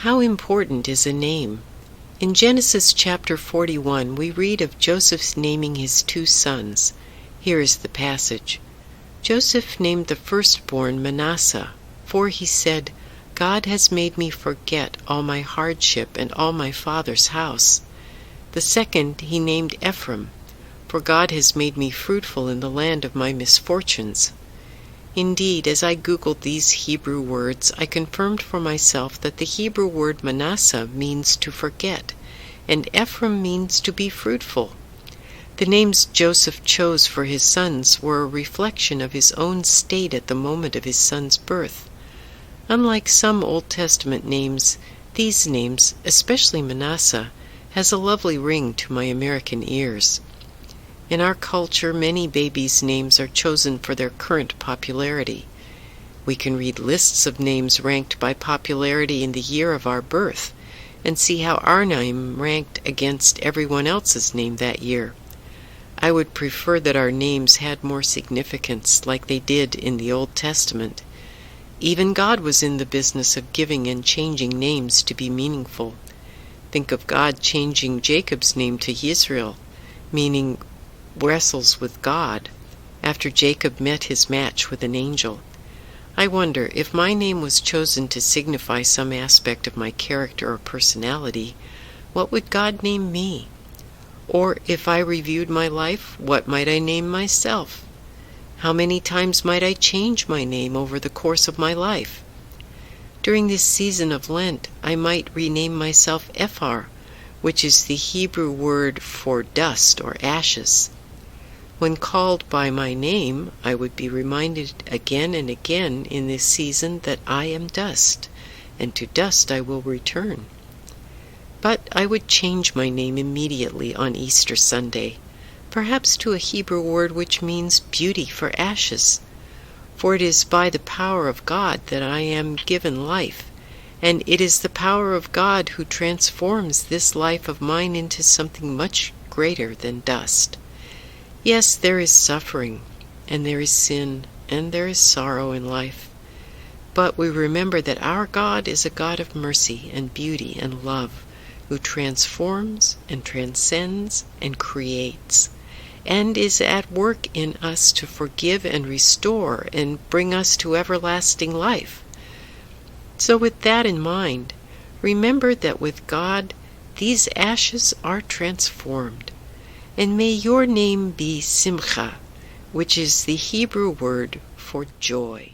How important is a name? In Genesis chapter 41, we read of Joseph's naming his 2 sons. Here is the passage. Joseph named the firstborn Manasseh, for he said, God has made me forget all my hardship and all my father's house. The second he named Ephraim, for God has made me fruitful in the land of my misfortunes. Indeed, as I googled these Hebrew words, I confirmed for myself that the Hebrew word Manasseh means to forget, and Ephraim means to be fruitful. The names Joseph chose for his sons were a reflection of his own state at the moment of his son's birth. Unlike some Old Testament names, these names, especially Manasseh, has a lovely ring to my American ears. In our culture, many babies' names are chosen for their current popularity. We can read lists of names ranked by popularity in the year of our birth, and see how our name ranked against everyone else's name that year. I would prefer that our names had more significance, like they did in the Old Testament. Even God was in the business of giving and changing names to be meaningful. Think of God changing Jacob's name to Yisrael, meaning wrestles with God, after Jacob met his match with an angel. I wonder, if my name was chosen to signify some aspect of my character or personality, what would God name me? Or if I reviewed my life, what might I name myself? How many times might I change my name over the course of my life? During this season of Lent, I might rename myself Ephar, which is the Hebrew word for dust or ashes. When called by my name, I would be reminded again and again in this season that I am dust, and to dust I will return. But I would change my name immediately on Easter Sunday, perhaps to a Hebrew word which means beauty for ashes. For it is by the power of God that I am given life, and it is the power of God who transforms this life of mine into something much greater than dust. Yes, there is suffering, and there is sin, and there is sorrow in life. But we remember that our God is a God of mercy and beauty and love, who transforms and transcends and creates, and is at work in us to forgive and restore and bring us to everlasting life. So with that in mind, remember that with God, these ashes are transformed. And may your name be Simcha, which is the Hebrew word for joy.